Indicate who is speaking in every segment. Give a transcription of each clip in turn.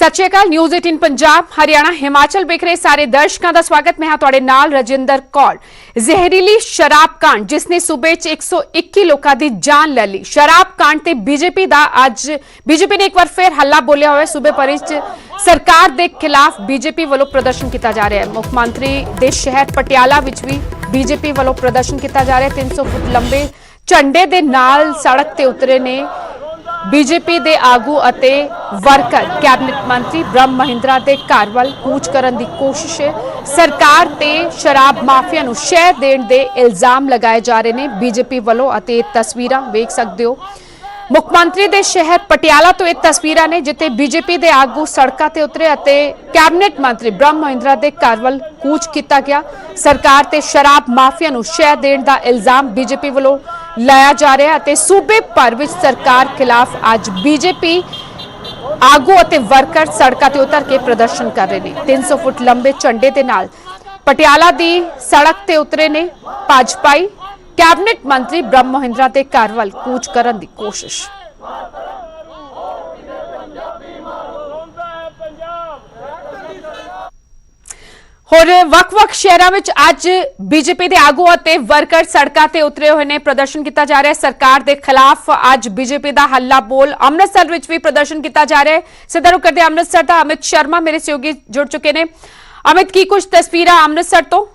Speaker 1: सत श्री अकाल। न्यूज़ 18 पंजाब हरियाणा हिमाचल वेख रहे सारे दर्शकों का स्वागत। मैं हाँ तुहाडे नाल रजिंदर कौर। जहरीली शराब कांड जिसने सूबे च 121 लोगों की जान ले ली। शराब कांड ते बीजेपी का अज बीजेपी ने एक बार फिर हल्ला बोलिया हुआ। सूबे भर सरकार के खिलाफ बीजेपी वालों प्रदर्शन किया जा रहा है। मुख्यमंत्री के शहर पटियाला विच भी बीजेपी वालों प्रदर्शन किया जा रहा है। 300 फुट लंबे झंडे के नाल सड़क ते उतरे ने बीजेपी के आगू अते वर्कर। कैबिनेट मंत्री ब्रह्म महिंद्रा के घर वाल कूच करने की कोशिश है। सरकार ते शराब माफिया नूं शह देण दे इल्जाम लगाए जा रहे हैं बीजेपी वालों। अते तस्वीरां वेख सकते हो मुख्यमंत्री के शहर पटियाला तो ये तस्वीरां ने जिथे बीजेपी के आगू सड़कों ते उतरे अते कैबिनेट मंत्री ब्रह्म महिंद्रा के घर वाल कूच किया गया। सरकार ते शराब माफिया नूं शह देण दा इल्जाम बीजेपी वालों लाया जा रहा है। सूबे भर विच सरकार खिलाफ अज बीजेपी आगू अते वर्कर सड़कों ते उतर के प्रदर्शन कर रहे हैं। 300 फुट लंबे झंडे के नाल पटियाला की सड़क ते उतरे ने भाजपाई। कैबिनेट मंत्री ब्रह्म महिंद्रा के घर वाल कूच करने की कोशिश। और वख-वख शहरों में अज बीजेपी के आगू और वर्कर सड़कों ते उतरे हुए ने प्रदर्शन किया जा रहा है। सरकार के खिलाफ अज बीजेपी का हल्ला बोल। अमृतसर में भी प्रदर्शन किया जा रहा है। सीधा रुख करते अमृतसर का अमित शर्मा मेरे सहयोगी जुड़ चुके हैं। अमित की कुछ तस्वीर अमृतसर तो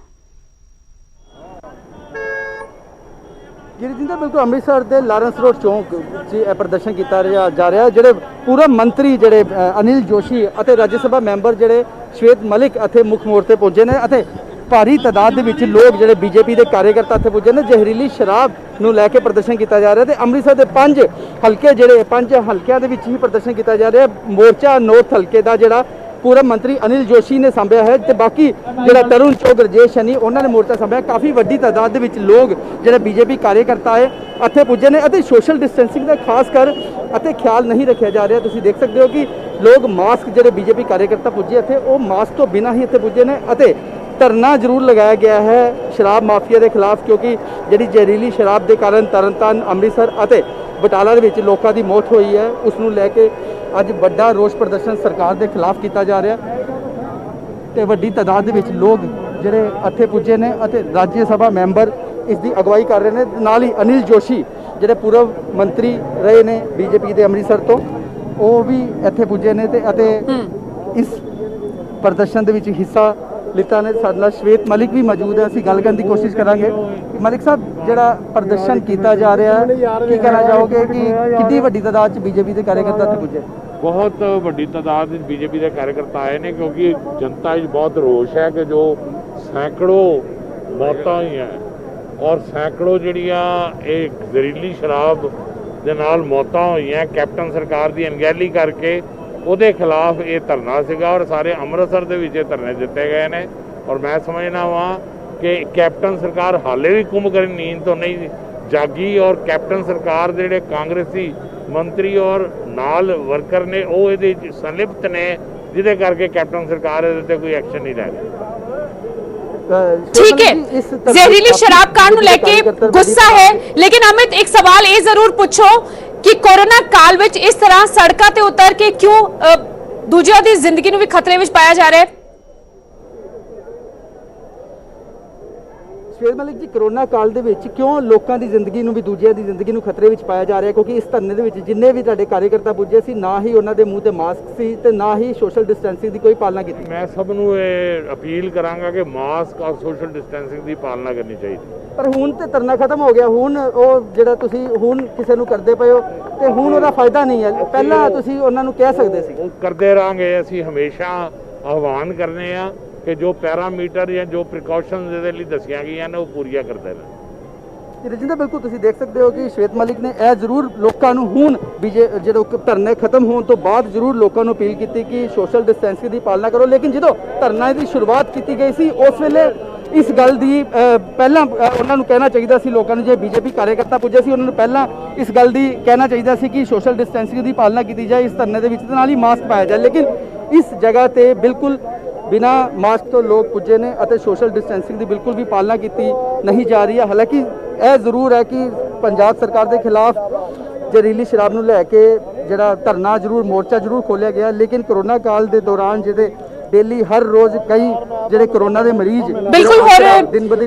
Speaker 2: गिरिजिंदर बिल्कुल अमृतसर के लारेंस रोड चौक प्रदर्शन किया जा रहा है। जोड़े पूरा मंत्री जोड़े अनिल जोशी और राज्य मैंबर जोड़े श्वेत मलिक इतने मुख मोर्चे पहुंचे ने। भारी तादाद के लोग जोड़े बीजेपी के कार्यकर्ता इतने पुजे ने। जहरीली शराब नूं लैके प्रदर्शन किया जा रहा है। अमृतसर के 5 हल्के जोड़े 5 हल्कों के ही प्रदर्शन किया जा रहा है। मोर्चा नॉर्थ हल्के का जोड़ा पूरा मंत्री अनिल जोशी ने सांभिया है तो बाकी जो तरुण चौग रजेश सैनी उन्होंने मोर्चा सांभिया। काफ़ी वड्डी तादाद के लोग जो बीजेपी कार्यकर्ता है इतने पुजे ने। सोशल डिस्टेंसिंग का खास कर ख्याल नहीं रखा जा रहा। तुसीं देख सकते हो कि लोग मास्क जो बीजेपी कार्यकर्ता पुजे इतने वो मास्क तो बिना ही इतने पुजे ने। धरना जरूर लगाया गया है शराब माफिया के खिलाफ क्योंकि जी जहरीली शराब के कारण तरनतारन अमृतसर और बटाला के लोगों की मौत हुई है। उसनों लैके अज बड़ा रोष प्रदर्शन सरकार के खिलाफ किया जा रहा तो वड्डी तादाद के लोग जोड़े इत्थे पुजे ने। राज्य सभा मैंबर इसकी अगवाई कर रहे हैं। नाल ही अनिल जोशी जोड़े पूर्व मंत्री रहे ने बीजेपी के अमृतसर तो वो भी इत्थे पुजे ने इस प्रदर्शन के हिस्सा लिता ने। साडे नाल श्वेत मलिक भी मौजूद है। असीं गल करन दी कोशिश करांगे। मलिक साहब जिहड़ा प्रदर्शन किया जा रहा है की कहना चाहोगे कि कितनी वड्डी तादाद बीजेपी के कार्यकर्ता इत्थे पुजे?
Speaker 3: बहुत वड्डी तादाद बीजेपी के कार्यकर्ता आए हैं क्योंकि जनता बहुत रोष है कि जो सैकड़ों मौतां हुई हैं और सैकड़ों जिहड़ियां एक जहरीली शराब दे नाल मौतां हुई हैं। कैप्टन सरकार की अनगहली करके ਉਹਦੇ खिलाफ ये धरना सीगा और सारे अमृतसर ਦੇ ਵਿੱਚ धरने ਦਿੱਤੇ गए हैं। और मैं समझना वा कि कैप्टन सरकार हाले भी कुंभकर्ण नींद तो नहीं जागी और कैप्टन सरकार ਦੇ ਜਿਹੜੇ कांग्रेसी मंत्री और नाल वर्कर ने वो ਇਹਦੇ संलिप्त ने जिहदे करके कैप्टन सरकार ਇਹਦੇ ਤੇ कोई एक्शन नहीं ले रही।
Speaker 1: ठीक है, जहरीली शराब कांड लेके गुस्सा है लेकिन अमित एक सवाल ये जरूर पूछो कि कोरोना काल विच इस तरह सड़कों ते उतर के क्यों दूजियां दी जिंदगी नूं भी खतरे विच पाया जा रहा है?
Speaker 2: श्वेत मलिक जी कोरोना काल दे विच क्यों लोगों की जिंदगी नूं भी दूजियां दी जिंदगी नूं खतरे विच पाया जा रहा है? क्योंकि इस धरने दे विच जिन्ने भी तुहाडे कार्यकर्ता पुजे सी ना ही उन्हां दे मूँह ते मास्क सी ते ना ही सोशल डिस्टेंसिंग की कोई पालना की।
Speaker 3: मैं सब नूं ये अपील करांगा कि मास्क और सोशल डिस्टेंसिंग की पालना करनी चाहिए।
Speaker 2: पर हुण ते धरना खत्म हो गया। हुण वो जिहड़ा तुसीं हुण किसे नूं करदे पए हो ते हुण ਉਹਦਾ फायदा नहीं है। पहला तुसीं ਉਹਨਾਂ ਨੂੰ ਕਹਿ ਸਕਦੇ ਸੀ।
Speaker 3: ਉਹ ਕਰਦੇ ਰਹਾਂਗੇ। ਅਸੀਂ ਹਮੇਸ਼ਾ ਆਹਵਾਨ ਕਰਨੇ ਆ कि जो पैरामीटर या जो प्रिकॉशनस ਇਹਦੇ ਲਈ ਦੱਸੀਆਂ ਗਈਆਂ ਨੇ ਉਹ ਪੂਰੀਆਂ ਕਰਦੇ ਨੇ।
Speaker 2: रजिंदर बिल्कुल तुसीं देख सकते हो कि श्वेत मलिक ने यह जरूर लोगों को हुण जो धरने खत्म होने तो बाद जरूर लोगों को अपील की कि सोशल डिस्टेंसिंग की पालना करो। लेकिन जो धरना की शुरुआत की गई सी उस वेले इस गल की पहला उन्होंने कहना चाहिए सी लोगों ने जो बीजेपी कार्यकर्ता पुजे सी उन्होंने पहला इस गल की कहना चाहिए सी कि सोशल डिस्टेंसिंग की पालना की जाए इस धरने के विच नाल ही मास्क पाया जाए। लेकिन इस जगह पर बिल्कुल बिना मास्क तो लोग पुजे ने और सोशल डिस्टेंसिंग की बिल्कुल भी पालना की नहीं जा रही है। हालांकि यह जरूर है कि पंजाब सरकार के खिलाफ जहरीली शराब नूं लैके ਜਿਹੜਾ ਧਰਨਾ ਜ਼ਰੂਰ ਮੋਰਚਾ ਜ਼ਰੂਰ ਖੋਲ੍ਹਿਆ ਗਿਆ, ਲੇਕਿਨ ਕਰੋਨਾ ਕਾਲ ਦੇ ਦੌਰਾਨ ਜਿਹੜੇ डेली हर रोज कई ਜਿਹੜੇ कोरोना ਦੇ ਮਰੀਜ਼
Speaker 1: ਬਿਲਕੁਲ ਹੋਰ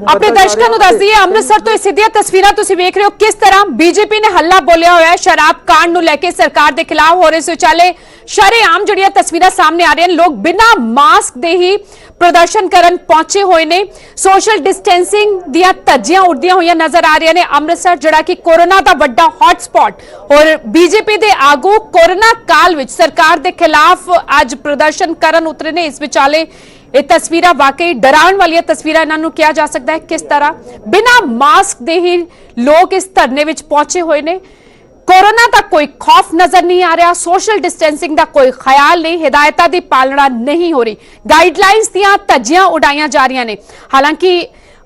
Speaker 1: ਆਪਣੇ ਦਰਸ਼ਕਾਂ ਨੂੰ ਦੱਸ ਦਈਏ ਅੰਮ੍ਰਿਤਸਰ ਤੋਂ ਇਹ ਸਿੱਧੀਆਂ ਤਸਵੀਰਾਂ ਤੁਸੀਂ ਵੇਖ ਰਹੇ ਹੋ ਕਿਸ ਤਰ੍ਹਾਂ ਬੀਜੇਪੀ ਨੇ ਹੱਲਾ ਬੋਲਿਆ ਹੋਇਆ ਹੈ ਸ਼ਰਾਬ ਕਾਂਡ ਨੂੰ ਲੈ ਕੇ ਸਰਕਾਰ ਦੇ ਖਿਲਾਫ ਹੋ ਰਹੇ ਵਿਚਾਲੇ ਸ਼ਰੇਆਮ ਜਿਹੜੀਆਂ ਤਸਵੀਰਾਂ ਸਾਹਮਣੇ ਆ ਰਹੀਆਂ ਨੇ ਲੋਕ ਬਿਨਾਂ ਮਾਸਕ ਦੇ ਹੀ ਪ੍ਰਦਰਸ਼ਨ ਕਰਨ ਪਹੁੰਚੇ ਹੋਏ ਨੇ ਸੋਸ਼ਲ ਡਿਸਟੈਂਸਿੰਗ ਦੀਆਂ ਧੱਜੀਆਂ ਉੱਡਦੀਆਂ ਹੋਈਆਂ ਨਜ਼ਰ ਆ ਰਹੀਆਂ ਨੇ ਅੰਮ੍ਰਿਤਸਰ ਜਿਹੜਾ ਕਿ ਕੋਰੋਨਾ ਦਾ ਵੱਡਾ ਹੌਟ ਸਪੌਟ ਔਰ ਬੀਜੇਪੀ ਦੇ ਆਗੂ ਕੋਰੋਨਾ ਕਾਲ ਵਿੱਚ ਸਰਕਾਰ ਦੇ ਖਿਲਾਫ ਅੱਜ ਪ੍ਰਦਰਸ਼ਨ ਕਰਨ ਉਤਰੇ ਨੇ ਇਸ ਵਿਚਾਲੇ ਇਹ ਤਸਵੀਰਾਂ ਵਾਕਈ ਡਰਾਉਣ ਵਾਲੀਆਂ ਤਸਵੀਰਾਂ ਇਹਨਾਂ ਨੂੰ ਕਿਹਾ ਜਾ ਸਕਦਾ ਹੈ ਕਿਸ ਤਰ੍ਹਾਂ ਬਿਨਾਂ ਮਾਸਕ ਦੇ ਹੀ ਲੋਕ ਇਸ ਧਰਨੇ ਵਿੱਚ ਪਹੁੰਚੇ ਹੋਏ ਨੇ कोरोना का कोई खौफ नजर नहीं आ रहा सोशल डिस्टेंसिंग का कोई ख्याल नहीं हिदायतां दी पालना नहीं हो रही गाइडलाइंस दियां धज्जियां उड़ाईयां जा रही ने हालांकि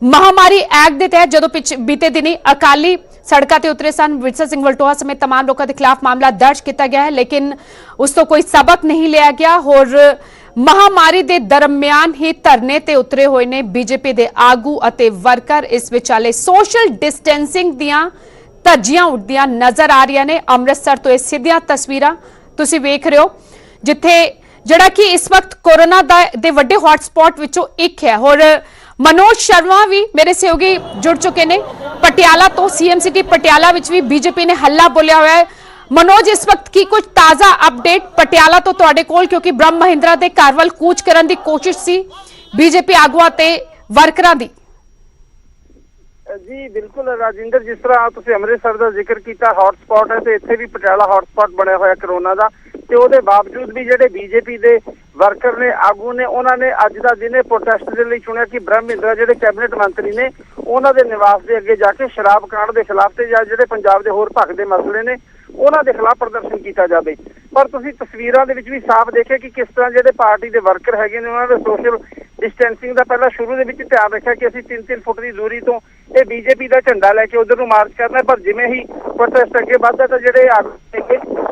Speaker 1: महामारी एक्ट के तहत जो बीते दिनी अकाली सड़कों ते उतरे सन विरसा सिंह वलटोहा समेत तमाम लोगों के खिलाफ मामला दर्ज किया गया है लेकिन उस तो कोई सबक नहीं लिया गया और महामारी के दरम्यान ही धरने ते उतरे हुए ने बीजेपी के आगू अते वर्कर इस विचाले सोशल डिस्टेंसिंग दियां ਧੱਜੀਆਂ ਉੱਡਦੀਆਂ ਨਜ਼ਰ ਆ ਰਹੀਆਂ ਨੇ ਅੰਮ੍ਰਿਤਸਰ ਤੋਂ ਇਹ ਸਿੱਧੀਆਂ ਤਸਵੀਰਾਂ ਤੁਸੀਂ ਵੇਖ ਰਹੇ ਹੋ ਜਿੱਥੇ ਜਿਹੜਾ ਕਿ ਇਸ ਵਕਤ ਕੋਰੋਨਾ ਦੇ ਵੱਡੇ ਹੌਟ ਸਪੌਟ ਵਿੱਚੋਂ ਇੱਕ ਹੈ ਔਰ ਮਨੋਜ ਸ਼ਰਮਾ ਵੀ ਮੇਰੇ ਸਹਿਯੋਗੀ ਜੁੜ ਚੁੱਕੇ ਨੇ ਪਟਿਆਲਾ ਤੋਂ ਸੀਐਮਸੀਟੀ ਪਟਿਆਲਾ ਵਿੱਚ ਵੀ ਬੀਜੇਪੀ ਨੇ ਹੱਲਾ ਬੋਲਿਆ ਹੋਇਆ ਹੈ ਮਨੋਜ ਇਸ ਵਕਤ ਕੀ ਕੁਝ ਤਾਜ਼ਾ ਅਪਡੇਟ ਪਟਿਆਲਾ ਤੋਂ ਤੁਹਾਡੇ ਕੋਲ ਕਿਉਂਕਿ ਬ੍ਰਹਮ ਮਹਿੰਦਰਾ ਦੇ ਘਰ ਵੱਲ ਕੂਚ ਕਰਨ ਦੀ ਕੋਸ਼ਿਸ਼ ਸੀ ਬੀਜੇਪੀ ਆਗੂਆਂ ਤੇ ਵਰਕਰਾਂ ਦੀ
Speaker 4: जी बिल्कुल राजिंदर जिस तरह तुसीं अमृतसर का जिक्र किया हॉट स्पॉट है तो इत्थे भी पटियाला हॉट स्पॉट बनया होया करोना का ते उहदे बावजूद भी जिहड़े बीजेपी के वर्कर ने आगू ने उन्होंने अज का दिन प्रोटेस्ट के लिए चुनिया कि ब्रह्म महिंद्रा जिहड़े कैबिनेट मंत्री ने उन्होंने दे निवास के अगे जाके शराब कांड के खिलाफ ते जां जिहड़े पंजाब के होर भखदे मसले ने उन्होंने खिलाफ प्रदर्शन किया जाए पर तुसीं तस्वीरां दे विच भी साफ देखे कि किस तरह जिहड़े पार्टी के वर्कर हैगे ने उन्होंने सोशल डिस्टेंसिंग का पहला शुरू दे विच ध्यान रखा कि असीं 3-3 फुट की दूरी तो ये बीजेपी का झंडा लैके उधर नूं मार्च करना पर जिवें ही प्रोटेस्ट अगे वधदा तां जिहड़े आगू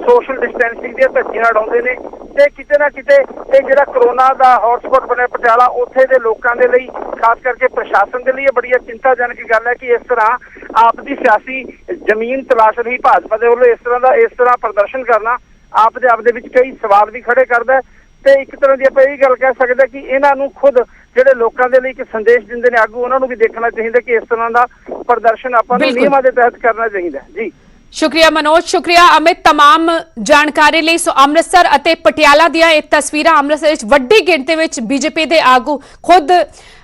Speaker 4: सोशल डिस्टेंसिंग दी धज्जियां उड़ाउंदे ने ते किते ना किते ये जिहड़ा कोरोना का हॉटस्पॉट बने पटियाला उत्थे दे लोकां दे लई खास करके प्रशासन के लिए बड़ी चिंताजनक गल है कि इस तरह आप दी सियासी जमीन तलाश रही भाजपा दे वल्लों इस तरह प्रदर्शन करना आप दे विच कई सवाल भी खड़े करदा है ते एक तरह की आपां इह गल कह सकदे कि इन्हां नूं खुद ਜਿਹੜੇ ਲੋਕਾਂ ਦੇ ਲਈ ਇੱਕ ਸੰਦੇਸ਼ ਦਿੰਦੇ ਨੇ ਆਗੂ ਉਹਨਾਂ ਨੂੰ ਵੀ ਦੇਖਣਾ ਚਾਹੀਦਾ ਕਿ ਇਸ ਤਰ੍ਹਾਂ ਦਾ ਪ੍ਰਦਰਸ਼ਨ ਆਪਾਂ ਨੂੰ ਨਿਯਮਾਂ ਦੇ ਤਹਿਤ ਕਰਨਾ ਚਾਹੀਦਾ ਜੀ
Speaker 1: शुक्रिया मनोज शुक्रिया अमित तमाम जानकारी ਲਈ ਸੋ ਅੰਮ੍ਰਿਤਸਰ ਅਤੇ ਪਟਿਆਲਾ ਦੀਆਂ ਇਹ ਤਸਵੀਰਾਂ ਅੰਮ੍ਰਿਤਸਰ ਵਿੱਚ ਵੱਡੀ ਗਿਣਤੀ ਵਿੱਚ ਬੀਜੇਪੀ ਦੇ ਆਗੂ ਖੁਦ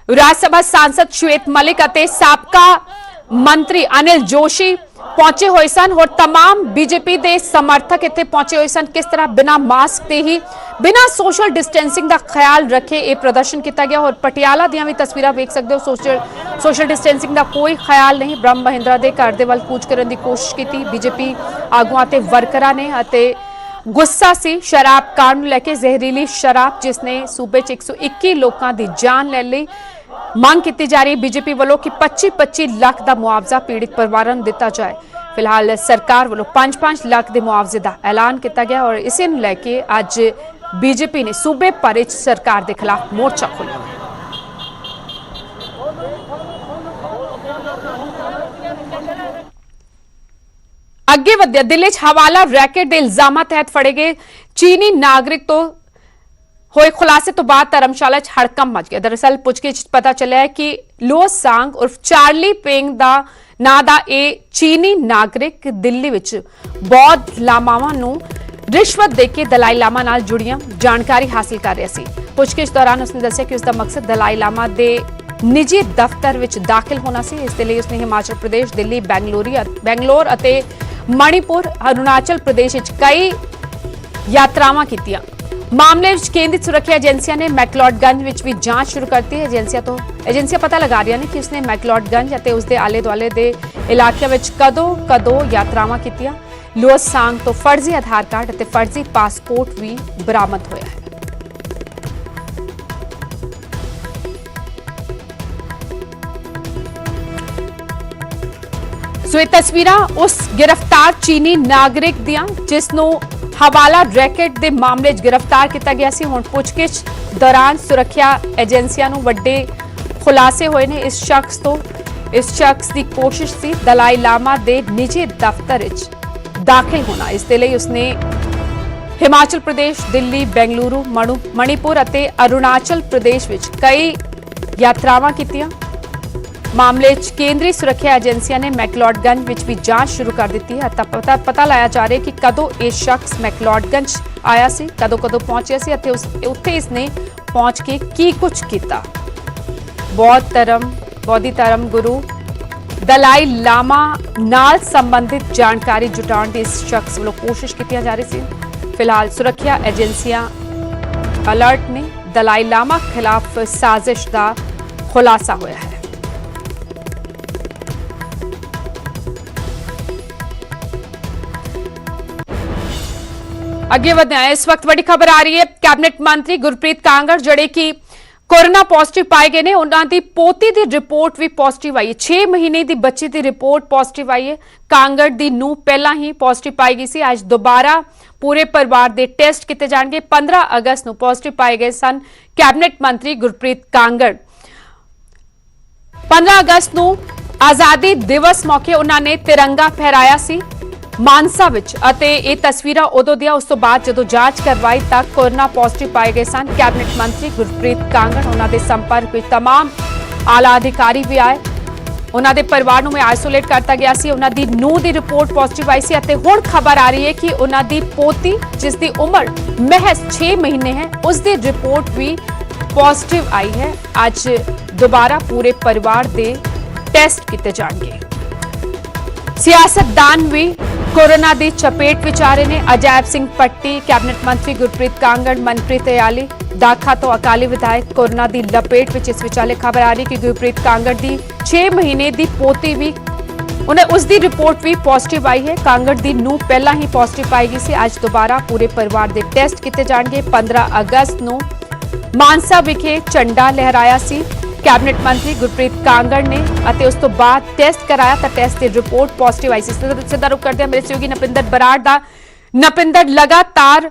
Speaker 1: ਰਾਜ ਸਭਾ सांसद श्वेत मलिक ਅਤੇ ਸਾਬਕਾ ਮੰਤਰੀ अनिल जोशी पहुंचे हुए सन और तमाम बीजेपी के समर्थक इत्थे पहुंचे हुए सन किस तरह बिना मास्क के ही बिना सोशल डिस्टेंसिंग का ख्याल रखे ये प्रदर्शन किया गया और पटियाला दियां भी तस्वीरां वेख सकते हो सोशल डिस्टेंसिंग का कोई ख्याल नहीं ब्रह्म महिंद्रा के घर दे वल कूच करने की कोशिश की बीजेपी आगुआं ते वर्करां ने अते गुस्सा सी शराब कांड नूं लैके जहरीली शराब जिसने सूबे 121 लोगों की जान ले ली मांग की जा रही बीजेपी वालों की 25-25 लाख का मुआवजा पीड़ित परिवारों को दिता जाए फिलहाल सरकार वालों 5-5 लाख के मुआवजे का ऐलान किया गया और इसे लैके अज बीजेपी ने सूबे भर सरकार के खिलाफ मोर्चा खोलिया अगे वधिया दिल्ली हवाला रैकेट के इल्जामां तहत फड़े गए चीनी नागरिक तो होए खुलासे तो बाद धर्मशाला हड़कंप मच गया दरअसल पुछगिछ पता चलिया है कि लो सांग उर्फ चार्ली पेंग दा नां दा ए चीनी नागरिक दिल्ली विच बौद्ध लामावां नूं रिश्वत देके दलाई लामा नाल जुड़ियां जानकारी हासिल कर रहा सी पुछगिछ दौरान उसने दस्सिया कि उसका मकसद दलाई लामा दे निजी दफ्तर विच दाखिल होना सी इस दे लई उसने हिमाचल प्रदेश दिल्ली बैंगलोर अते मणिपुर अरुणाचल प्रदेश विच कई यात्रावां कीतियां मामले केंद्रीय सुरक्षा एजेंसियां ने मैकलॉडगंज विच भी जांच शुरू करती है एजेंसियां पता लगा रही ने कि उसने मैकलॉडगंज और उसके आले दुआले के इलाके विच कदों यात्रावां कीतियां लोअर सांग तो फर्जी आधार कार्ड और फर्जी पासपोर्ट भी बरामद होया है सो ये तस्वीरां उस गिरफ्तार चीनी नागरिक दियां जिसनों हवाला रैकेट के मामले गिरफ्तार किया गया सी हुण पुछगिछ दौरान सुरक्षा एजेंसियां नूं वड्डे खुलासे होए ने इस शख्स की कोशिश सी दलाई लामा दे निजी दफ्तर विच दाखिल होना इस दे लई उसने हिमाचल प्रदेश, दिल्ली, बेंगलुरु, मणिपुर ਅਤੇ अरुणाचल प्रदेश ਵਿੱਚ ਕਈ ਯਾਤਰਾਵਾਂ ਕੀਤੀਆਂ। ਮਾਮਲੇ 'ਚ ਕੇਂਦਰੀ ਸੁਰੱਖਿਆ ਏਜੰਸੀਆਂ ਨੇ ਮੈਕਲੋਡਗੰਜ ਵਿੱਚ ਵੀ ਜਾਂਚ ਸ਼ੁਰੂ ਕਰ ਦਿੱਤੀ ਹੈ। ਤਾਂ ਪਤਾ ਲਾਇਆ ਜਾ ਰਿਹਾ ਕਿ ਕਦੋਂ ਇਹ ਸ਼ਖਸ ਮੈਕਲੋਡਗੰਜ ਆਇਆ ਸੀ, ਕਦੋਂ ਪਹੁੰਚਿਆ ਸੀ ਅਤੇ ਉੱਥੇ ਇਸਨੇ ਪਹੁੰਚ ਕੇ ਕੀ ਕੁਝ ਕੀਤਾ। ਬੌਧੀ ਧਰਮ ਗੁਰੂ ਦਲਾਈ ਲਾਮਾ ਨਾਲ ਸੰਬੰਧਿਤ ਜਾਣਕਾਰੀ ਜੁਟਾਉਣ ਦੀ ਇਸ ਸ਼ਖਸ ਵੱਲੋਂ ਕੋਸ਼ਿਸ਼ ਕੀਤੀ ਜਾ ਰਹੀ ਸੀ। ਫਿਲਹਾਲ ਸੁਰੱਖਿਆ ਏਜੰਸੀਆਂ अलर्ट ने दलाई लामा खिलाफ साजिश का खुलासा होया है। अगे बढ़ते हैं, इस वक्त बड़ी खबर आ रही है। कैबिनेट मंत्री गुरप्रीत कांगड़ जड़े की कोरोना पॉजिटिव पाए गए ने, उन्होंने दी पोती दी रिपोर्ट भी पॉजिटिव आई है। 6 महीने की बच्ची की रिपोर्ट पॉजिटिव आई है। कांगड़ दी नूं पहला ही पॉजिटिव पाई गई सी। आज दोबारा पूरे परिवार के टेस्ट किए जाएंगे। 15 अगस्त को पॉजिटिव पाए गए सन कैबिनेट मंत्री गुरप्रीत कांगड़। 15 अगस्त को आजादी दिवस मौके उन्होंने तिरंगा फहराया सी मानसा विच अते ये तस्वीरां उदों दियां। उस तो बाद जदों जांच करवाई तक कोरोना पॉजिटिव पाए गए सन। कैबिनेट मंत्री गुरप्रीत कांगड़ उन्होंने संपर्क में तमाम आला अधिकारी भी आए। उन्होंने परिवार में आइसोलेट करता गया सी। उन्होंने नूंह की रिपोर्ट पॉजिटिव आई सी अते हुण खबर आ रही है कि उन्होंने पोती जिसकी उम्र महज 6 महीने है उसकी रिपोर्ट भी पॉजिटिव आई है। आज दोबारा पूरे परिवार के टेस्ट किए जाएंगे। सियासतदान भी कोरोना की चपेट विच आ रहे हैं। अजैब सिंह पट्टी, कैबिनेट मंत्री गुरप्रीत कांगड़, मनप्रीत अयाली दाखा तो अकाली विधायक कोरोना की लपेट विच। इस विचाले खबर आ रही कि गुरप्रीत कांगड़ की 6 महीने की पोती भी उसकी रिपोर्ट भी पॉजिटिव आई है। कांगड़ की नूंह पहला ही पॉजिटिव पाई गई सी। आज दोबारा पूरे परिवार के टेस्ट किए जाएंगे। 15 अगस्त को मानसा विखे झंडा लहराया सी कैबिनेट मंत्री गुरप्रीत कांगड़ ने अते उस तो बाद टेस्ट कराया तो टेस्ट की रिपोर्ट पॉजिटिव आई सी। सीधा रुख करते हैं मेरे सहयोगी नपिंदर बराड़ दा। नपिंदर, लगातार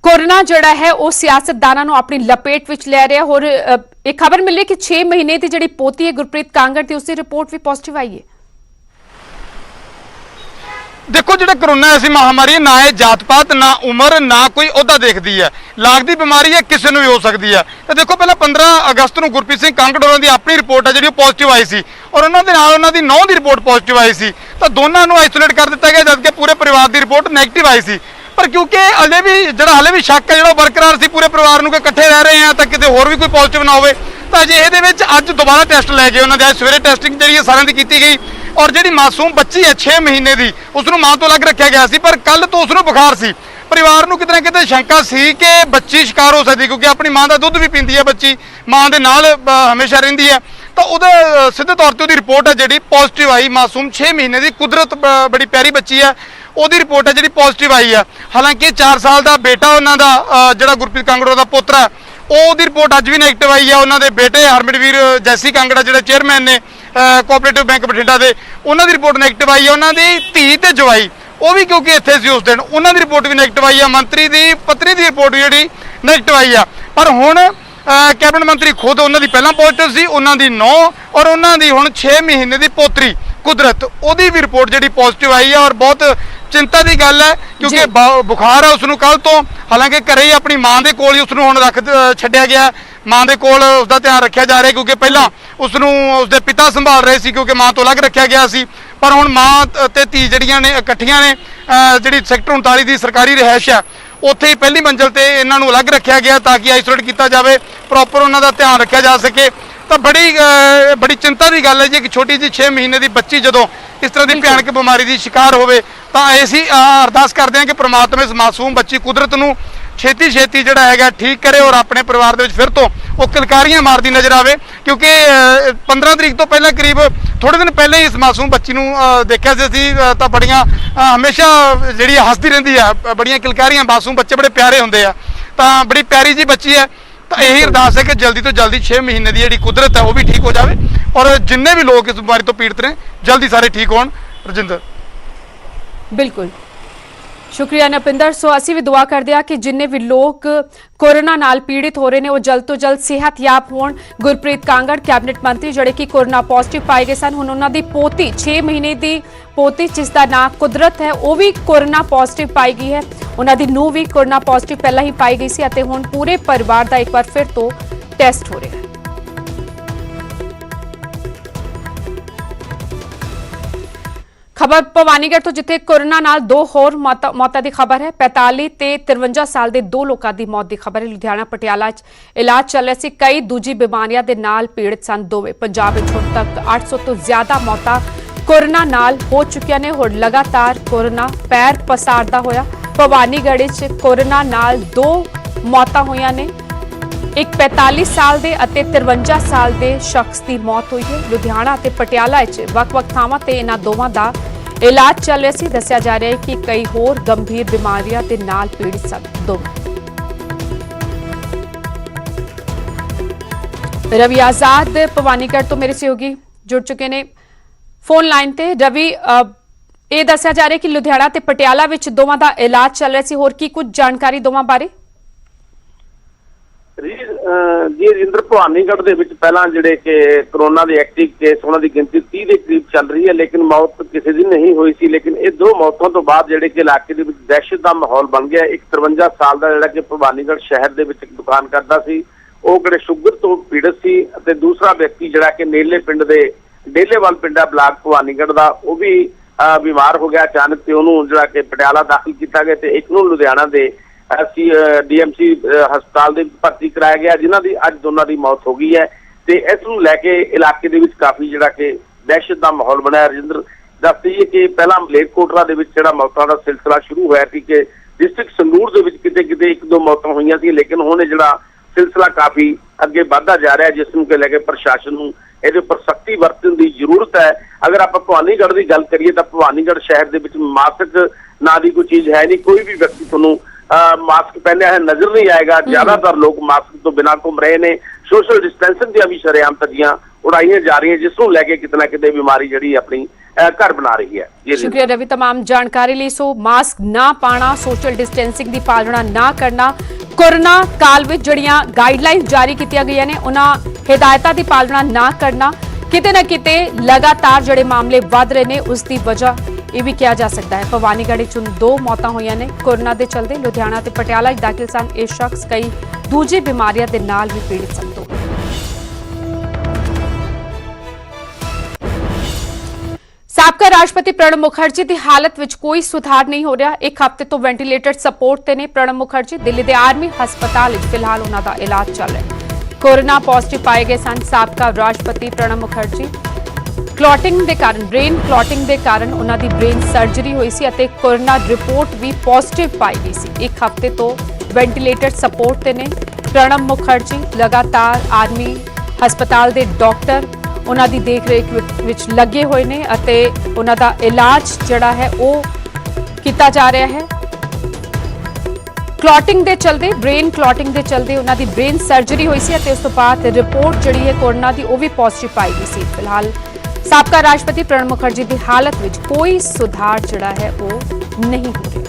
Speaker 1: कोरोना जड़ा है वो सियासतदानां नूं अपनी लपेट विच ले रहा और एक खबर मिली कि 6 महीने की जिहड़ी पोती है गुरप्रीत कांगड़ की उसकी रिपोर्ट भी पॉजिटिव आई है।
Speaker 5: देखो जो कोरोना ऐसी महामारी है, ना ये जात पात ना उम्र ना कोई ओहदा देखती है। लागती बीमारी है, किसी भी हो सकती है। तो देखो पहले 15 अगस्त को गुरप्रीत सिंह कांगड़ होरां दी अपनी रिपोर्ट है जी पॉजिटिव आई सी और उन्होंने नौं की रिपोर्ट पॉजिटिव आई सी। तो दोनों को आइसोलेट कर दिता गया जबकि पूरे परिवार की रिपोर्ट नैगेटिव आई सी। पर क्योंकि हले भी शक है जो बरकरार सी पूरे परिवार को इकट्ठे रह रहे हैं तो कितने होर भी कोई पॉजिटिव ना हो, तो अजे ये अज दोबारा टेस्ट लै गए। उन्होंने अज सवेरे टेस्टिंग जी सारे की गई और जी मासूम बच्ची है 6 महीने की उसनों मां तो अलग रखा गया सी। पर कल तो उसनों बुखार सी। परिवार को किते ना किते शंका सी कि बच्ची शिकार हो सकती क्योंकि अपनी मां का दुध भी पीती है बच्ची, मां के नाल हमेशा रहिंदी है। तो उहदा सीधे तौर पर उहदी रिपोर्ट है जी पॉजिटिव आई। मासूम 6 महीने की कुदरत बड़ी प्यारी बच्ची है, उहदी रिपोर्ट है जी पॉजिटिव आई है। हालांकि 4 साल का बेटा उन्होंने जिहड़ा गुरप्रीत कांगड़ दा पोतरा है ਉਹਦੀ रिपोर्ट अज भी नैगेटिव आई है। उन्होंने बेटे हरमिटवीर जैसी कांगड़ा जो चेयरमैन ने कोऑपरेटिव बैंक बठिंडा के उन्होंने रिपोर्ट नैगेटिव आई है। उन्होंने धी ते जवाई वो भी क्योंकि इत्थे सी उस दिन उन्होंने रिपोर्ट भी नैगेटिव आई है। मंत्री की पत्नी की रिपोर्ट भी जी नैगेटिव आई है। पर हुण कैबिनेट मंत्री खुद उन्होंने पहला पॉजिटिव सी, उन्होंने 9 और उन्होंने हुण 6 महीने की पोतरी कुदरत ਉਹਦੀ भी रिपोर्ट जी पॉजिटिव आई है। और बहुत चिंता की गल है क्योंकि बुखार है उसनों कल तो, हालांकि घरे ही अपनी मां के कोल ही उसनों हुण रख छड्डिया गया। मां के कोल उसका ध्यान रखा जा रहा है क्योंकि पहला उसनों उसके पिता संभाल रहे सी क्योंकि मां तो अलग रखा गया सी। पर हुण मां ते धी जड़ियां ने इकट्ठियां ने जिहड़ी सेक्टर 39 की सरकारी रिहायश है उत्थे ही पहली मंजिल ते इन्हां नूं अलग रखा गया ताकि आइसोलेट किया जाए, प्रॉपर उन्हां दा ध्यान रखा जा सके। तो बड़ी चिंता की गल है जी कि छोटी जी 6 महीने की बच्ची जदों इस तरह की भयानक बीमारी की शिकार होवे तो असीं अरदास करते हैं कि परमात्मा इस मासूम बच्ची कुदरत नूं छेती जिहड़ा है ठीक करे और अपने परिवार दे विच फिर तो वो किलकारियां मारदी नज़र आवे। क्योंकि 15 तरीक तो पहले करीब थोड़े दिन पहले ही इस मासूम बच्ची नूं देखिया सी तो बड़ियां हमेशा जिहड़ी हसदी रहिंदी है, बड़ियां किलकारियां। मासूम बच्चे बड़े प्यारे हुंदे आ, तो बड़ी प्यारी जी बच्ची है। तो यही अरदास है कि जल्दी तो जल्दी 6 महीने की जी कुदरत है वो भी ठीक हो जाए और जिन्ने भी लोग इस बीमारी तो पीड़ित ने जल्दी सारे ठीक होण। रजिंदर
Speaker 1: बिल्कुल ਸ਼ੁਕਰੀਆ ਨਪਿੰਦਰ। ਸੋ ਅਸੀਂ ਵੀ ਦੁਆ ਕਰਦੇ ਹਾਂ ਕਿ ਜਿੰਨੇ ਵੀ ਲੋਕ ਕੋਰੋਨਾ ਨਾਲ ਪੀੜਿਤ ਹੋ ਰਹੇ ਨੇ ਉਹ ਜਲਦ ਤੋਂ ਜਲਦ ਸਿਹਤਯਾਬ ਹੋਣ। ਗੁਰਪ੍ਰੀਤ ਕਾਂਗੜ ਕੈਬਨਿਟ ਮੰਤਰੀ ਜਿਹੜੇ ਕਿ ਕੋਰੋਨਾ ਪੋਜ਼ਿਟਿਵ ਪਾਏ ਗਏ ਸਨ, ਹੁਣ ਉਹਨਾਂ ਦੀ ਪੋਤੀ 6 ਮਹੀਨੇ ਦੀ ਪੋਤੀ ਜਿਸ ਦਾ ਨਾਂ ਕੁਦਰਤ ਹੈ ਉਹ ਵੀ ਕੋਰੋਨਾ ਪੋਜ਼ਿਟਿਵ ਪਾਈ ਗਈ ਹੈ। ਉਹਨਾਂ ਦੀ ਨੂੰਹ ਵੀ ਕੋਰੋਨਾ ਪੋਜ਼ਿਟਿਵ ਪਹਿਲਾਂ ਹੀ ਪਾਈ ਗਈ ਸੀ ਅਤੇ ਹੁਣ ਪੂਰੇ ਪਰਿਵਾਰ ਦਾ ਇੱਕ ਵਾਰ ਫਿਰ ਤੋਂ ਟੈਸਟ ਹੋ ਰਿਹਾ ਹੈ। ਖਬਰ ਭਵਾਨੀਗੜ੍ਹ ਤੋਂ ਜਿੱਥੇ ਕੋਰੋਨਾ ਨਾਲ 2 ਹੋਰ ਮੌਤਾਂ ਦੀ ਖਬਰ ਹੈ। 45 ਤੇ 53 ਸਾਲ ਦੇ 2 ਲੋਕਾਂ ਦੀ ਮੌਤ ਦੀ ਖਬਰ ਹੈ। ਲੁਧਿਆਣਾ ਪਟਿਆਲਾ 'ਚ ਇਲਾਜ ਚੱਲ ਰਿਹਾ ਸੀ। ਕਈ ਦੂਜੀ ਬਿਮਾਰੀਆਂ ਦੇ ਨਾਲ ਪੀੜਤ ਸਨ ਦੋਵੇਂ। ਪੰਜਾਬ ਵਿੱਚ ਹੁਣ ਤੱਕ 800 ਤੋਂ ਜ਼ਿਆਦਾ ਮੌਤਾਂ ਕੋਰੋਨਾ ਨਾਲ ਹੋ ਚੁੱਕੀਆਂ ਨੇ। ਹੁਣ ਲਗਾਤਾਰ ਕੋਰੋਨਾ ਪੈਰ ਪਸਾਰਦਾ ਹੋਇਆ ਭਵਾਨੀਗੜ੍ਹ 'ਚ ਕੋਰੋਨਾ ਨਾਲ 2 ਮੌਤਾਂ ਹੋਈਆਂ ਨੇ। ਇੱਕ 45 ਸਾਲ ਦੇ ਅਤੇ 53 ਸਾਲ ਦੇ ਸ਼ਖਸ ਦੀ ਮੌਤ ਹੋਈ ਹੈ। ਲੁਧਿਆਣਾ ਅਤੇ ਪਟਿਆਲਾ 'ਚ ਵੱਖ-ਵੱਖ ਥਾਵਾਂ ਤੇ ਇਹਨਾਂ ਦੋਵਾਂ ਦਾ ਇਲਾਜ ਚੱਲ ਰਿਹਾ ਸੀ। ਦੱਸਿਆ ਜਾ ਰਿਹਾ ਹੈ ਕਿ ਕਈ ਹੋਰ ਗੰਭੀਰ ਬਿਮਾਰੀਆਂ ਦੇ ਨਾਲ ਪੀੜਿਤ ਸਨ ਦੋਵੇਂ। ਰਵੀ ਆਜ਼ਾਦ ਭਵਾਨੀਗੜ੍ਹ ਤੋਂ ਮੇਰੇ ਸਹਿਯੋਗੀ ਜੁੜ ਚੁੱਕੇ ਨੇ ਫੋਨ ਲਾਈਨ ਤੇ। ਰਵੀ, ਇਹ ਦੱਸਿਆ ਜਾ ਰਿਹਾ ਕਿ ਲੁਧਿਆਣਾ ਤੇ ਪਟਿਆਲਾ ਵਿੱਚ ਦੋਵਾਂ ਦਾ ਇਲਾਜ ਚੱਲ ਰਿਹਾ ਸੀ। ਹੋਰ ਕੀ ਕੁਝ ਜਾਣਕਾਰੀ ਦੋਵਾਂ ਬਾਰੇ?
Speaker 6: ਜੀ ਰਜਿੰਦਰ, ਭਵਾਨੀਗੜ੍ਹ ਦੇ ਵਿੱਚ ਪਹਿਲਾਂ ਜਿਹੜੇ ਕਿ ਕਰੋਨਾ ਦੇ ਐਕਟਿਵ ਕੇਸ ਉਹਨਾਂ ਦੀ ਗਿਣਤੀ 30 ਦੇ ਕਰੀਬ ਚੱਲ ਰਹੀ ਹੈ, ਲੇਕਿਨ ਮੌਤ ਕਿਸੇ ਦੀ ਨਹੀਂ ਹੋਈ ਸੀ। ਲੇਕਿਨ ਇਹ 2 ਮੌਤਾਂ ਤੋਂ ਬਾਅਦ ਜਿਹੜੇ ਕਿ ਇਲਾਕੇ ਦੇ ਵਿੱਚ ਦਹਿਸ਼ਤ ਦਾ ਮਾਹੌਲ ਬਣ ਗਿਆ। ਇੱਕ 53 ਸਾਲ ਦਾ ਜਿਹੜਾ ਕਿ ਭਵਾਨੀਗੜ੍ਹ ਸ਼ਹਿਰ ਦੇ ਵਿੱਚ ਇੱਕ ਦੁਕਾਨ ਕਰਦਾ ਸੀ, ਉਹ ਕਿਹੜੇ ਸ਼ੂਗਰ ਤੋਂ ਪੀੜਤ ਸੀ, ਅਤੇ ਦੂਸਰਾ ਵਿਅਕਤੀ ਜਿਹੜਾ ਕਿ ਨੇਲੇ ਪਿੰਡ ਦੇ ਡੇਲੇਵਾਲ ਪਿੰਡਾ ਬਲਾਕ ਭਵਾਨੀਗੜ੍ਹ ਦਾ, ਉਹ ਵੀ ਬਿਮਾਰ ਹੋ ਗਿਆ ਅਚਾਨਕ, ਤੇ ਉਹਨੂੰ ਜਿਹੜਾ ਕਿ ਪਟਿਆਲਾ ਦਾਖਲ ਕੀਤਾ ਗਿਆ ਤੇ ਇੱਕ ਨੂੰ ਲੁਧਿਆਣਾ ਦੇ DMC ਹਸਪਤਾਲ ਦੇ ਭਰਤੀ ਕਰਾਇਆ ਗਿਆ, ਜਿਨ੍ਹਾਂ ਦੀ ਅੱਜ ਦੋਨਾਂ ਦੀ ਮੌਤ ਹੋ ਗਈ ਹੈ। ਤੇ ਇਸ ਨੂੰ ਲੈ ਕੇ ਇਲਾਕੇ ਦੇ ਵਿੱਚ ਕਾਫੀ ਜਿਹੜਾ ਕਿ ਦਹਿਸ਼ਤ ਦਾ ਮਾਹੌਲ ਬਣਿਆ। ਰਜਿੰਦਰ, ਦੱਸ ਦਈਏ ਕਿ ਪਹਿਲਾਂ ਮਲੇਰਕੋਟਲਾ ਦੇ ਵਿੱਚ ਜਿਹੜਾ ਮੌਤਾਂ ਦਾ ਸਿਲਸਿਲਾ ਸ਼ੁਰੂ ਹੋਇਆ ਸੀ ਕਿ ਡਿਸਟ੍ਰਿਕਟ ਸੰਗਰੂਰ ਦੇ ਵਿੱਚ ਕਿਤੇ 1-2 ਮੌਤਾਂ ਹੋਈਆਂ ਸੀ, ਲੇਕਿਨ ਹੁਣ ਇਹ ਜਿਹੜਾ ਸਿਲਸਿਲਾ ਕਾਫੀ ਅੱਗੇ ਵੱਧਦਾ ਜਾ ਰਿਹਾ, ਜਿਸ ਨੂੰ ਕਿ ਲੈ ਕੇ ਪ੍ਰਸ਼ਾਸਨ ਨੂੰ ਇਹਦੇ ਉੱਪਰ ਸਖਤੀ ਵਰਤਣ ਦੀ ਜ਼ਰੂਰਤ ਹੈ। ਅਗਰ ਆਪਾਂ ਭਵਾਨੀਗੜ੍ਹ ਦੀ ਗੱਲ ਕਰੀਏ ਤਾਂ ਭਵਾਨੀਗੜ੍ਹ ਸ਼ਹਿਰ ਦੇ ਵਿੱਚ ਮਾਸਕ ਨਾਂ ਦੀ ਕੋਈ ਚੀਜ਼ ਹੈ ਨਹੀਂ। ਕੋਈ ਵੀ ਵਿਅਕਤੀ ਤੁਹਾਨੂੰ ਮਾਸਕ ਪਹਿਨਿਆ ਹੈ ਨਜ਼ਰ ਨਹੀਂ ਆਏਗਾ। ਜ਼ਿਆਦਾਤਰ ਲੋਕ ਮਾਸਕ ਤੋਂ ਬਿਨਾਂ ਘੁੰਮ ਰਹੇ ਨੇ। ਸੋਸ਼ਲ ਡਿਸਟੈਂਸਿੰਗ ਦੀਆਂ ਵੀ ਸ਼ਰੇਆਮ ਧੱਜੀਆਂ ਉਡਾਈਆਂ ਜਾ ਰਹੀਆਂ, ਜਿਸ ਨੂੰ ਲੈ ਕੇ ਕਿਤੇ ਨਾ ਕਿਤੇ ਬਿਮਾਰੀ ਜਿਹੜੀ ਆਪਣੀ ਘਰ ਬਣਾ ਰਹੀ ਹੈ।
Speaker 1: ਸ਼ੁਕਰੀਆ ਰਵੀ तमाम ਜਾਣਕਾਰੀ ਲਈ। ਸੋ ਮਾਸਕ ਨਾ ਪਾਣਾ, ਸੋਸ਼ਲ ਡਿਸਟੈਂਸਿੰਗ ਦੀ ਪਾਲਣਾ ਨਾ ਕਰਨਾ, ਕੋਰੋਨਾ ਕਾਲ ਵਿੱਚ ਜਿਹੜੀਆਂ ਗਾਈਡਲਾਈਨਸ ਜਾਰੀ ਕੀਤੀਆਂ ਗਈਆਂ ਨੇ ਉਹਨਾਂ ਹਦਾਇਤਾਂ ਦੀ ਪਾਲਣਾ ਨਾ ਕਰਨਾ, ਕਿਤੇ ਨਾ ਕਿਤੇ ਲਗਾਤਾਰ ਜਿਹੜੇ ਮਾਮਲੇ ਵੱਧ ਰਹੇ ਨੇ ਉਸ ਦੀ ਵਜ੍ਹਾ ਇਹ ਵੀ ਕਿਹਾ ਜਾ ਸਕਦਾ ਹੈ। ਭਵਾਨੀਗੜ੍ਹ ਵਿੱਚ 2 ਮੌਤਾਂ ਹੋਈਆਂ ਨੇ ਕੋਰੋਨਾ ਦੇ ਚਲਦੇ। ਲੁਧਿਆਣਾ ਤੇ ਪਟਿਆਲਾ ਵਿੱਚ ਦਾਖਲ ਸਨ ਇਹ ਸ਼ਖਸ ਕਈ ਦੂਜੀ ਬਿਮਾਰੀਆਂ ਦੇ ਨਾਲ ਵੀ ਪੀੜਿਤ ਸਨ। ਸਾਬਕਾ ਰਾਸ਼ਟਰਪਤੀ ਪ੍ਰਣਬ ਮੁਖਰਜੀ ਦੀ ਹਾਲਤ ਵਿੱਚ ਕੋਈ ਸੁਧਾਰ ਨਹੀਂ ਹੋ ਰਿਹਾ। ਇੱਕ ਹਫ਼ਤੇ ਤੋਂ ਵੈਂਟੀਲੇਟਰ ਸਪੋਰਟ ਤੇ ਨੇ ਪ੍ਰਣਬ ਮੁਖਰਜੀ। ਦਿੱਲੀ ਦੇ ਆਰਮੀ ਹਸਪਤਾਲ ਵਿੱਚ ਫਿਲਹਾਲ ਉਹਨਾਂ ਦਾ ਇਲਾਜ ਚੱਲ ਰਿਹਾ ਹੈ। ਕੋਰੋਨਾ ਪੋਜ਼ਿਟਿਵ ਪਾਏ ਗਏ ਸਨ ਸਾਬਕਾ ਰਾਸ਼ਟਰਪਤੀ ਪ੍ਰਣਬ ਮੁਖਰਜੀ। ਕਲੌਟਿੰਗ ਦੇ ਕਾਰਨ, ਬ੍ਰੇਨ ਕਲੌਟਿੰਗ ਦੇ ਕਾਰਨ ਉਹਨਾਂ ਦੀ ਬ੍ਰੇਨ ਸਰਜਰੀ ਹੋਈ ਸੀ ਅਤੇ ਕੋਰੋਨਾ ਰਿਪੋਰਟ ਵੀ ਪੋਜ਼ਿਟਿਵ ਪਾਈ ਗਈ ਸੀ। ਇੱਕ ਹਫ਼ਤੇ ਤੋਂ ਵੈਂਟੀਲੇਟਰ ਸਪੋਰਟ ਤੇ ਨੇ ਪ੍ਰਣਬ ਮੁਖਰਜੀ। ਲਗਾਤਾਰ ਆਰਮੀ ਹਸਪਤਾਲ ਦੇ ਡਾਕਟਰ ਉਹਨਾਂ ਦੀ ਦੇਖ-ਰੇਖ ਵਿੱਚ ਲੱਗੇ ਹੋਏ ਨੇ ਅਤੇ ਉਹਨਾਂ ਦਾ ਇਲਾਜ ਜਿਹੜਾ ਹੈ ਉਹ ਕੀਤਾ ਜਾ ਰਿਹਾ ਹੈ। ਕਲੌਟਿੰਗ ਦੇ ਚਲਦੇ, ਬ੍ਰੇਨ ਕਲੌਟਿੰਗ ਦੇ ਚਲਦੇ ਉਹਨਾਂ ਦੀ ਬ੍ਰੇਨ ਸਰਜਰੀ ਹੋਈ ਸੀ ਅਤੇ ਉਸ ਤੋਂ ਬਾਅਦ ਰਿਪੋਰਟ ਜਿਹੜੀ ਹੈ ਕੋਰੋਨਾ ਦੀ ਉਹ ਵੀ ਪੋਜ਼ਿਟਿਵ ਪਾਈ ਗਈ ਸੀ। ਫਿਲਹਾਲ ਸਾਬਕਾ ਰਾਸ਼ਟਰਪਤੀ ਪ੍ਰਣਬ ਮੁਖਰਜੀ ਦੀ ਹਾਲਤ ਵਿੱਚ ਕੋਈ ਸੁਧਾਰ ਜਿਹੜਾ ਹੈ ਉਹ ਨਹੀਂ ਹੋ ਰਿਹਾ।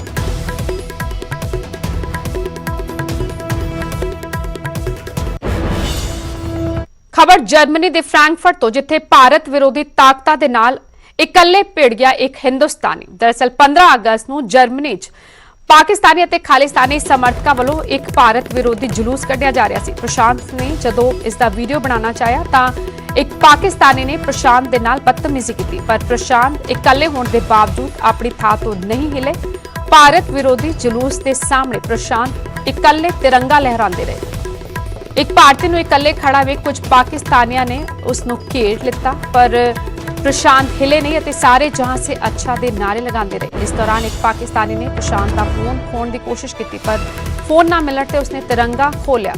Speaker 1: ਖਬਰ ਜਰਮਨੀ ਦੇ ਫ੍ਰੈਂਕਫਰਟ ਤੋਂ, ਜਿੱਥੇ ਭਾਰਤ ਵਿਰੋਧੀ ਤਾਕਤਾਂ ਦੇ ਨਾਲ ਇਕੱਲੇ ਭਿੜ ਗਿਆ ਇੱਕ ਹਿੰਦੁਸਤਾਨੀ। ਦਰਅਸਲ 15 ਅਗਸਤ ਨੂੰ ਜਰਮਨੀ 'ਚ ਪਾਕਿਸਤਾਨੀ ਅਤੇ ਖਾਲਿਸਤਾਨੀ ਸਮਰਥਕਾਂ ਵੱਲੋਂ ਇੱਕ ਭਾਰਤ ਵਿਰੋਧੀ ਜਲੂਸ ਕੱਢਿਆ ਜਾ ਰਿਹਾ ਸੀ। ਪ੍ਰਸ਼ਾਂਤ ਨੇ ਜਦੋਂ ਇਸ ਦਾ ਵੀਡੀਓ ਬਣਾਉਣਾ ਚਾਹਿਆ ਤਾਂ ਇੱਕ ਪਾਕਿਸਤਾਨੀ ਨੇ ਪ੍ਰਸ਼ਾਂਤ ਦੇ ਨਾਲ ਬਦਤਮੀਜ਼ੀ ਕੀਤੀ, ਪਰ ਪ੍ਰਸ਼ਾਂਤ ਇਕੱਲੇ ਹੋਣ ਦੇ ਬਾਵਜੂਦ ਆਪਣੀ ਥਾਂ ਤੋਂ ਨਹੀਂ ਹਿਲੇ। ਭਾਰਤ ਵਿਰੋਧੀ ਜਲੂਸ ਦੇ ਸਾਹਮਣੇ ਪ੍ਰਸ਼ਾਂਤ ਇਕੱਲੇ ਤਿਰੰਗਾ ਲਹਿਰਾਉਂਦੇ ਰਹੇ। ਇੱਕ ਭਾਰਤੀ ਨੂੰ ਇਕੱਲੇ ਖੜਾ ਵੇਖ ਕੁਝ ਪਾਕਿਸਤਾਨੀਆਂ ਨੇ ਉਸ ਨੂੰ ਘੇਰ ਲਿੱਤਾ, ਪਰ ਪ੍ਰਸ਼ਾਂਤ ਹਿਲੇ ਨਹੀਂ ਅਤੇ ਸਾਰੇ ਜਹਾਂ ਸੇ ਅੱਛਾ ਦੇ ਨਾਰੇ ਲਗਾਉਂਦੇ ਰਹੇ। ਇਸ ਦੌਰਾਨ ਇੱਕ ਪਾਕਿਸਤਾਨੀ ਨੇ ਪ੍ਰਸ਼ਾਂਤ ਦਾ ਫੋਨ ਖੋਹਣ ਦੀ ਕੋਸ਼ਿਸ਼ ਕੀਤੀ, ਪਰ ਫੋਨ ਨਾ ਮਿਲਣ ਤੇ ਉਸਨੇ ਤਿਰੰਗਾ ਖੋਹ ਲਿਆ।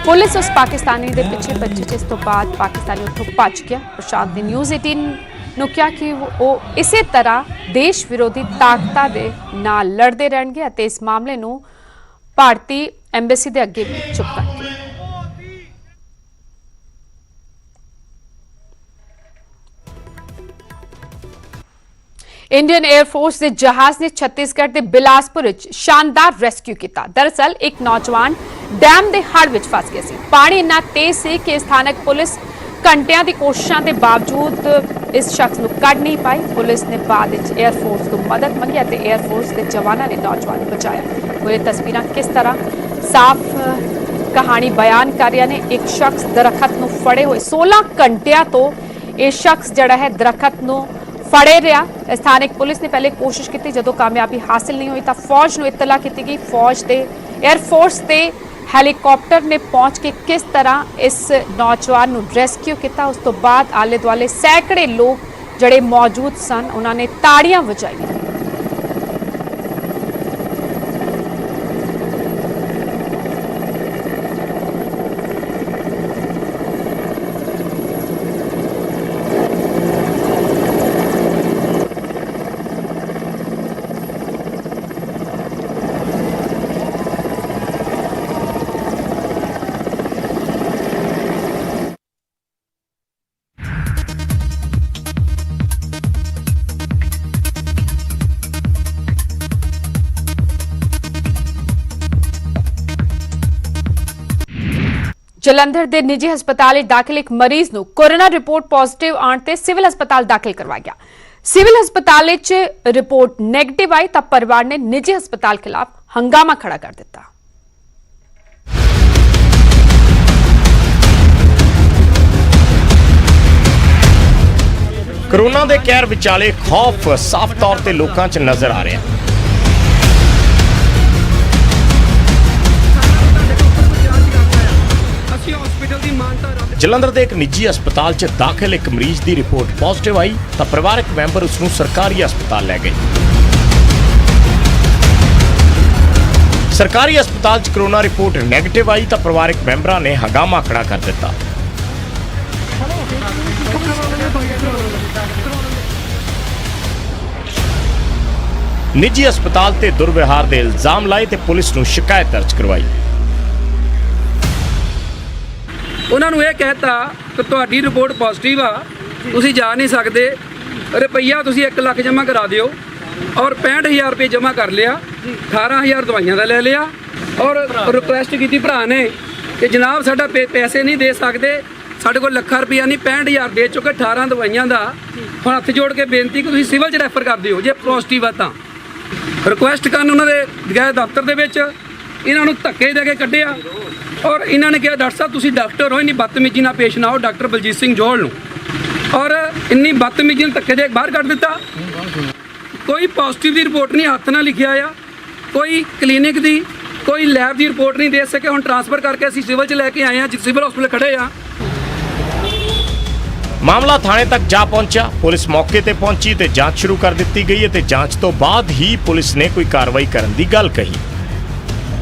Speaker 1: ਪੁਲਿਸ ਉਸ ਪਾਕਿਸਤਾਨੀ ਦੇ ਪਿੱਛੇ ਭੱਜੀ, ਜਿਸ ਤੋਂ ਬਾਅਦ ਪਾਕਿਸਤਾਨੀ ਉੱਥੋਂ ਭੱਜ ਗਿਆ। ਪ੍ਰਸ਼ਾਂਤ ਨੇ ਨਿਊਜ਼ 18 ਨੂੰ ਕਿਹਾ ਕਿ ਉਹ ਇਸੇ ਤਰ੍ਹਾਂ ਦੇਸ਼ ਵਿਰੋਧੀ ਤਾਕਤਾਂ ਦੇ ਨਾਲ ਲੜਦੇ ਰਹਿਣਗੇ ਅਤੇ ਇਸ ਮਾਮਲੇ ਨੂੰ ਭਾਰਤੀ ਐਮਬੈਸੀ ਦੇ ਅੱਗੇ ਵੀ ਚੁੱਕ ਕਰਨਗੇ। ਇੰਡੀਅਨ 에ਅਰ ਫੋਰਸ ਦੇ ਜਹਾਜ਼ ਨੇ ਛੱਤੀਸਗੜ੍ਹ ਦੇ ਬਿਲਾਸਪੁਰ ਵਿੱਚ ਸ਼ਾਨਦਾਰ ਰੈਸਕਿਊ ਕੀਤਾ। ਦਰਅਸਲ ਇੱਕ ਨੌਜਵਾਨ ਡੈਮ ਦੇ ਹੜ੍ਹ ਵਿੱਚ ਫਸ ਗਿਆ ਸੀ। ਪਾਣੀ ਇੰਨਾ ਤੇਜ਼ ਸੀ ਕਿ ਸਥਾਨਕ ਪੁਲਿਸ ਘੰਟਿਆਂ ਦੀ ਕੋਸ਼ਿਸ਼ਾਂ ਦੇ ਬਾਵਜੂਦ ਇਸ ਸ਼ਖਸ ਨੂੰ ਕੱਢ ਨਹੀਂ ਪਾਈ। ਪੁਲਿਸ ਨੇ ਬਾਅਦ ਵਿੱਚ 에ਅਰ ਫੋਰਸ ਤੋਂ ਮਦਦ ਮੰਗੀ ਅਤੇ 에ਅਰ ਫੋਰਸ ਦੇ ਜਵਾਨਾਂ ਨੇ ਨੌਜਵਾਨ ਨੂੰ ਬਚਾਇਆ। ਪੂਰੇ ਤਸਵੀਰਾਂ ਕਿਸ ਤਰ੍ਹਾਂ ਸਾਫ਼ ਕਹਾਣੀ ਬਿਆਨ ਕਰ ਰਹੀਆਂ ਨੇ। ਇੱਕ ਸ਼ਖਸ ਦਰਖਤ ਨੂੰ ਫੜੇ ਹੋਏ 16 ਘੰਟਿਆਂ ਤੋਂ ਇਹ ਸ਼ਖਸ ਜਿਹੜਾ ਹੈ ਦਰਖਤ ਨੂੰ ਫੜੇ ਰਿਹਾ। ਸਥਾਨਕ ਪੁਲਿਸ ਨੇ ਪਹਿਲੇ ਕੋਸ਼ਿਸ਼ ਕੀਤੀ, ਜਦੋਂ ਕਾਮਯਾਬੀ ਹਾਸਿਲ ਨਹੀਂ ਹੋਈ ਤਾਂ ਫੌਜ ਨੂੰ ਇਤਲਾ ਕੀਤੀ ਗਈ। ਫੌਜ ਤੇ 에ਅਰ ਫੋਰਸ ਤੇ ਹੈਲੀਕਾਪਟਰ ਨੇ ਪਹੁੰਚ ਕੇ ਕਿਸ ਤਰ੍ਹਾਂ ਇਸ ਨੌਜਵਾਨ ਨੂੰ ਰੈਸਕਿਊ ਕੀਤਾ। ਉਸ ਤੋਂ ਬਾਅਦ ਆਲੇ ਦੁਆਲੇ ਸੈਂਕੜੇ ਲੋਕ ਜਿਹੜੇ ਮੌਜੂਦ ਸਨ ਉਹਨਾਂ ਨੇ ਤਾੜੀਆਂ ਵਜਾਈਆਂ। ਜਲੰਧਰ ਦੇ ਨਿੱਜੀ ਹਸਪਤਾਲ ਵਿੱਚ ਦਾਖਲ ਇੱਕ ਮਰੀਜ਼ ਨੂੰ ਕੋਰੋਨਾ ਰਿਪੋਰਟ ਪੋਜ਼ਿਟਿਵ ਆਉਣ ਤੇ ਸਿਵਲ ਹਸਪਤਾਲ ਦਾਖਲ ਕਰਵਾਇਆ ਗਿਆ। ਸਿਵਲ ਹਸਪਤਾਲ ਵਿੱਚ ਰਿਪੋਰਟ ਨੈਗੇਟਿਵ ਆਈ ਤਾਂ ਪਰਿਵਾਰ ਨੇ ਨਿੱਜੀ ਹਸਪਤਾਲ ਖਿਲਾਫ ਹੰਗਾਮਾ ਖੜਾ ਕਰ ਦਿੱਤਾ।
Speaker 7: ਕੋਰੋਨਾ ਦੇ ਕਹਿਰ ਵਿਚਾਲੇ ਖੌਫ ਸਾਫ਼ ਤੌਰ ਤੇ ਲੋਕਾਂ 'ਚ ਨਜ਼ਰ ਆ ਰਿਹਾ। ਜਲੰਧਰ ਦੇ ਇੱਕ ਨਿੱਜੀ ਹਸਪਤਾਲ 'ਚ ਦਾਖਲ ਇੱਕ ਮਰੀਜ਼ ਦੀ ਰਿਪੋਰਟ ਪੋਜ਼ਿਟਿਵ ਆਈ ਤਾਂ ਪਰਿਵਾਰਕ ਮੈਂਬਰ ਉਸ ਨੂੰ ਸਰਕਾਰੀ ਹਸਪਤਾਲ ਲੈ ਗਏ। ਸਰਕਾਰੀ ਹਸਪਤਾਲ 'ਚ ਕੋਰੋਨਾ ਰਿਪੋਰਟ ਨੈਗੇਟਿਵ ਆਈ ਤਾਂ ਪਰਿਵਾਰਕ ਮੈਂਬਰਾਂ ਨੇ ਹੰਗਾਮਾ ਖੜਾ ਕਰ ਦਿੱਤਾ। ਨਿੱਜੀ ਹਸਪਤਾਲ ਤੇ ਦੁਰਵਿਵਹਾਰ ਦੇ ਇਲਜ਼ਾਮ ਲਾਏ ਤੇ ਪੁਲਿਸ ਨੂੰ ਸ਼ਿਕਾਇਤ ਦਰਜ ਕਰਵਾਈ।
Speaker 8: ਉਹਨਾਂ ਨੂੰ ਇਹ ਕਹਿਤਾ ਕਿ ਤੁਹਾਡੀ ਰਿਪੋਰਟ ਪੋਜ਼ਿਟਿਵ ਆ, ਤੁਸੀਂ ਜਾ ਨਹੀਂ ਸਕਦੇ, ਰੁਪਈਆ ਤੁਸੀਂ 1 ਲੱਖ ਜਮ੍ਹਾਂ ਕਰਾ ਦਿਓ ਔਰ 65,000 ਰੁਪਏ ਜਮ੍ਹਾਂ ਕਰ ਲਿਆ, 18,000 ਦਵਾਈਆਂ ਦਾ ਲੈ ਲਿਆ ਔਰ ਰਿਕੁਐਸਟ ਕੀਤੀ ਭਰਾ ਨੇ ਕਿ ਜਨਾਬ ਸਾਡਾ ਪੈਸੇ ਨਹੀਂ ਦੇ ਸਕਦੇ, ਸਾਡੇ ਕੋਲ ਲੱਖਾਂ ਰੁਪਈਆ ਨਹੀਂ, 65,000 ਦੇ ਚੁੱਕੇ 18 ਦਵਾਈਆਂ ਦਾ। ਹੁਣ ਹੱਥ ਜੋੜ ਕੇ ਬੇਨਤੀ ਕਿ ਤੁਸੀਂ ਸਿਵਲ 'ਚ ਰੈਫਰ ਕਰ ਦਿਓ ਜੇ ਪੋਜ਼ਿਟਿਵ ਆ ਤਾਂ। ਰਿਕੁਐਸਟ ਕਰਨ ਉਹਨਾਂ ਦੇ ਗਏ ਦਫ਼ਤਰ ਦੇ ਵਿੱਚ, ਇਹਨਾਂ ਨੂੰ ਧੱਕੇ ਦੇ ਕੇ ਕੱਢਿਆ ਔਰ ਇਹਨਾਂ ਨੇ ਕਿਹਾ ਡਾਕਟਰ ਸਾਹਿਬ ਤੁਸੀਂ ਡਾਕਟਰ ਹੋ, ਇੰਨੀ ਬਦਤਮੀਜ਼ੀ ਨਾਲ ਪੇਸ਼ ਨਾ ਹੋ ਡਾਕਟਰ ਬਲਜੀਤ ਸਿੰਘ ਜੋਹਲ ਨੂੰ, ਔਰ ਇੰਨੀ ਬਦਤਮੀਜ਼ੀ ਨਾਲ ਧੱਕੇ ਦੇ ਬਾਹਰ ਕੱਢ ਦਿੱਤਾ। ਕੋਈ ਪੋਜ਼ਿਟਿਵ ਦੀ ਰਿਪੋਰਟ ਨਹੀਂ ਹੱਥ ਨਾਲ ਲਿਖਿਆ ਆ, ਕੋਈ ਕਲੀਨਿਕ ਦੀ ਕੋਈ ਲੈਬ ਦੀ ਰਿਪੋਰਟ ਨਹੀਂ ਦੇ ਸਕੇ। ਹੁਣ ਟ੍ਰਾਂਸਫਰ ਕਰਕੇ ਅਸੀਂ ਸਿਵਲ 'ਚ ਲੈ ਕੇ ਆਏ ਹਾਂ, ਸਿਵਲ ਹਸਪਤਾਲ ਖੜੇ ਆ।
Speaker 7: ਮਾਮਲਾ ਥਾਣੇ ਤੱਕ ਜਾ ਪਹੁੰਚਿਆ। ਪੁਲਿਸ ਮੌਕੇ ਤੇ ਪਹੁੰਚੀ ਤੇ ਜਾਂਚ ਸ਼ੁਰੂ ਕਰ ਦਿੱਤੀ ਗਈ ਤੇ ਜਾਂਚ ਤੋਂ ਬਾਅਦ ਹੀ ਪੁਲਿਸ ਨੇ ਕੋਈ ਕਾਰਵਾਈ ਕਰਨ ਦੀ ਗੱਲ ਕਹੀ।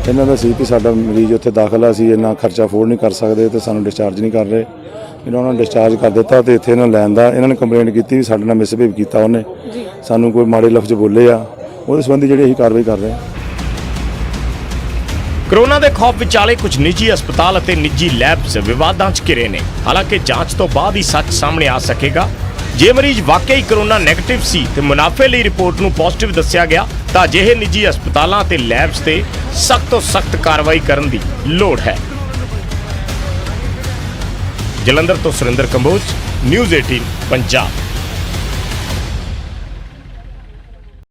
Speaker 9: ਇਹਨਾਂ ਦਾ ਸੀ ਕਿ ਸਾਡਾ ਮਰੀਜ਼ ਉੱਥੇ ਦਾਖਲ ਆ, ਅਸੀਂ ਇੰਨਾ ਖਰਚਾ ਅਫੋਰਡ ਨਹੀਂ ਕਰ ਸਕਦੇ ਤੇ ਸਾਨੂੰ ਡਿਸਚਾਰਜ ਨਹੀਂ ਕਰ ਰਹੇ। ਇਹਨਾਂ ਨੂੰ ਡਿਸਚਾਰਜ ਕਰ ਦਿੱਤਾ ਤੇ ਇੱਥੇ ਇਹਨਾਂ ਲੈਣ ਦਾ ਇਹਨਾਂ ਨੇ ਕੰਪਲੇਂਟ ਕੀਤੀ ਵੀ ਸਾਡੇ ਨਾਲ ਮਿਸਬਿਹੇਵ ਕੀਤਾ, ਉਹਨੇ ਸਾਨੂੰ ਕੋਈ ਮਾੜੇ ਲਫ਼ਜ਼ ਬੋਲੇ ਆ, ਉਹਦੇ ਸੰਬੰਧੀ ਜਿਹੜੀ ਅਸੀਂ ਕਾਰਵਾਈ ਕਰ ਰਹੇ ਹਾਂ।
Speaker 7: ਕੋਰੋਨਾ ਦੇ ਖੌਫ ਵਿਚਾਲੇ ਕੁਝ ਨਿੱਜੀ ਹਸਪਤਾਲ ਅਤੇ ਨਿੱਜੀ ਲੈਬਸ ਵਿਵਾਦਾਂ 'ਚ ਘਿਰੇ ਨੇ। ਹਾਲਾਂਕਿ ਜਾਂਚ ਤੋਂ ਬਾਅਦ ਹੀ ਸੱਚ ਸਾਹਮਣੇ ਆ ਸਕੇਗਾ। ਜੇ ਮਰੀਜ਼ ਵਾਕਈ ਕੋਰੋਨਾ ਨੈਗੇਟਿਵ ਸੀ ਤੇ ਮੁਨਾਫੇ ਲਈ ਰਿਪੋਰਟ ਨੂੰ ਪੋਜ਼ਿਟਿਵ ਦੱਸਿਆ ਗਿਆ ਤਾਂ ਅਜਿਹੇ ਨਿੱਜੀ ਹਸਪਤਾਲਾਂ ਤੇ ਲੈਬਸ ਤੇ ਸਖਤ ਤੋਂ ਸਖਤ ਕਾਰਵਾਈ ਕਰਨ ਦੀ ਲੋੜ ਹੈ। ਜਲੰਧਰ ਤੋਂ ਸੁਰਿੰਦਰ ਕੰਬੋਜ, ਨਿਊਜ਼ 18 ਪੰਜਾਬ।